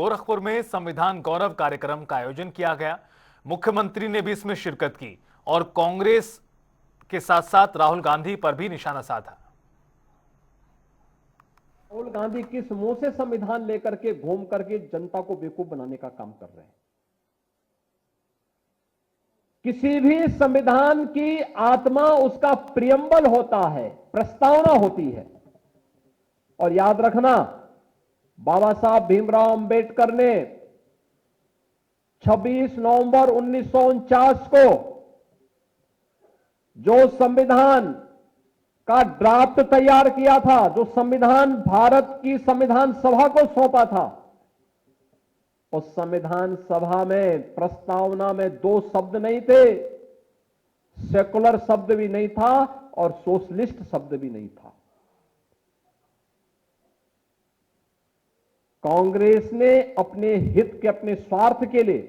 गोरखपुर में संविधान गौरव कार्यक्रम का आयोजन किया गया। मुख्यमंत्री ने भी इसमें शिरकत की और कांग्रेस के साथ साथ राहुल गांधी पर भी निशाना साधा। राहुल गांधी किस मुंह से संविधान लेकर के घूम करके जनता को बेवकूफ बनाने का काम कर रहे हैं। किसी भी संविधान की आत्मा उसका प्रियम्बल होता है, प्रस्तावना होती है। और याद रखना, बाबा साहब भीमराव अंबेडकर ने 26 नवंबर 1949 को जो संविधान का ड्राफ्ट तैयार किया था, जो संविधान भारत की संविधान सभा को सौंपा था, उस संविधान सभा में प्रस्तावना में 2 शब्द नहीं थे, सेकुलर शब्द भी नहीं था और सोशलिस्ट शब्द भी नहीं था। कांग्रेस ने अपने हित के, अपने स्वार्थ के लिए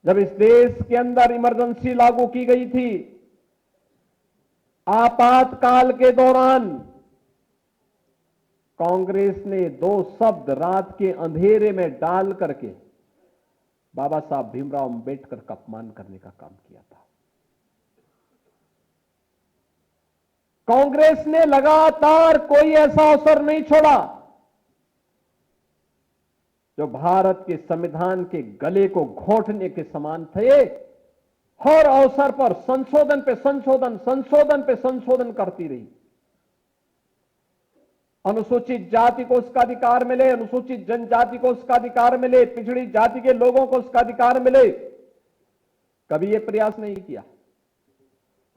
जब इस देश के अंदर इमरजेंसी लागू की गई थी, आपातकाल के दौरान कांग्रेस ने 2 शब्द रात के अंधेरे में डाल करके बाबा साहब भीमराव अंबेडकर का अपमान करने का काम किया था। कांग्रेस ने लगातार कोई ऐसा अवसर नहीं छोड़ा जो भारत के संविधान के गले को घोंटने के समान थे। हर अवसर पर संशोधन पे संशोधन, संशोधन पे संशोधन करती रही। अनुसूचित जाति को उसका अधिकार मिले, अनुसूचित जनजाति को उसका अधिकार मिले, पिछड़ी जाति के लोगों को उसका अधिकार मिले। कभी यह प्रयास नहीं किया।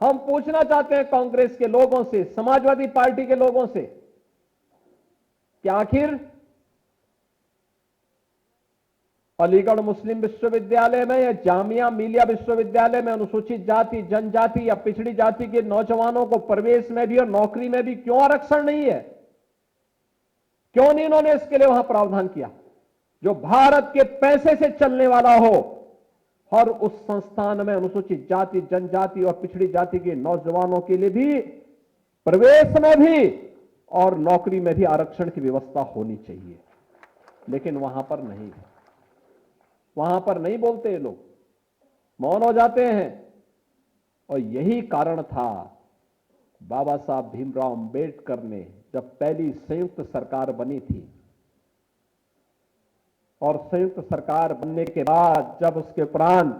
हम पूछना चाहते हैं कांग्रेस के लोगों से, समाजवादी पार्टी के लोगों से, कि आखिर अलीगढ़ मुस्लिम विश्वविद्यालय में या जामिया मिलिया विश्वविद्यालय में अनुसूचित जाति, जनजाति या पिछड़ी जाति के नौजवानों को प्रवेश में भी और नौकरी में भी क्यों आरक्षण नहीं है? क्यों नहीं इन्होंने इसके लिए वहां प्रावधान किया? जो भारत के पैसे से चलने वाला हो, और उस संस्थान में अनुसूचित जाति, जनजाति और पिछड़ी जाति के नौजवानों के लिए भी प्रवेश में भी और नौकरी में भी आरक्षण की व्यवस्था होनी चाहिए। लेकिन वहां पर नहीं है, वहां पर नहीं बोलते ये लोग, मौन हो जाते हैं। और यही कारण था बाबा साहब भीमराव अंबेडकर ने जब पहली संयुक्त सरकार बनी थी और संयुक्त सरकार बनने के बाद जब उसके उपरांत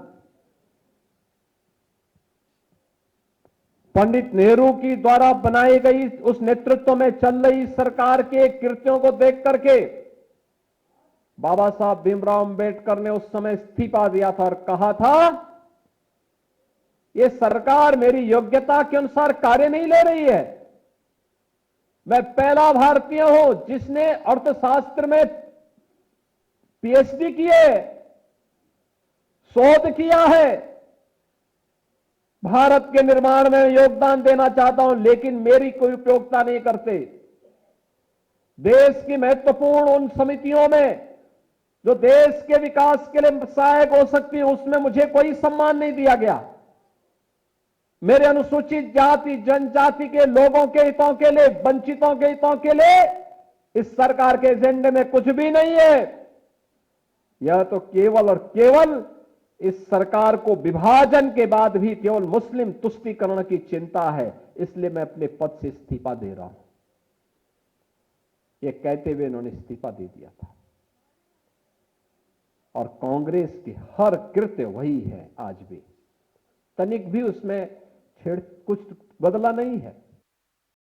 पंडित नेहरू की द्वारा बनाई गई उस नेतृत्व में चल रही सरकार के कृत्यों को देख करके बाबा साहब भीमराव अंबेडकर ने उस समय इस्तीफा दिया था और कहा था, यह सरकार मेरी योग्यता के अनुसार कार्य नहीं ले रही है। मैं पहला भारतीय हूं जिसने अर्थशास्त्र में पीएचडी की है, शोध किया है, भारत के निर्माण में योगदान देना चाहता हूं, लेकिन मेरी कोई उपयोगिता नहीं करते। देश की महत्वपूर्ण उन समितियों में जो देश के विकास के लिए सहायक हो सकती है, उसमें मुझे कोई सम्मान नहीं दिया गया। मेरे अनुसूचित जाति, जनजाति के लोगों के हितों के लिए, वंचितों के हितों के लिए इस सरकार के एजेंडे में कुछ भी नहीं है। यह तो केवल और केवल इस सरकार को विभाजन के बाद भी केवल मुस्लिम तुष्टीकरण की चिंता है, इसलिए मैं अपने पद से इस्तीफा दे रहा हूं। यह कहते हुए इन्होंने इस्तीफा दे दिया था। और कांग्रेस की हर कृत्य वही है आज भी, तनिक भी उसमें कुछ बदला नहीं है।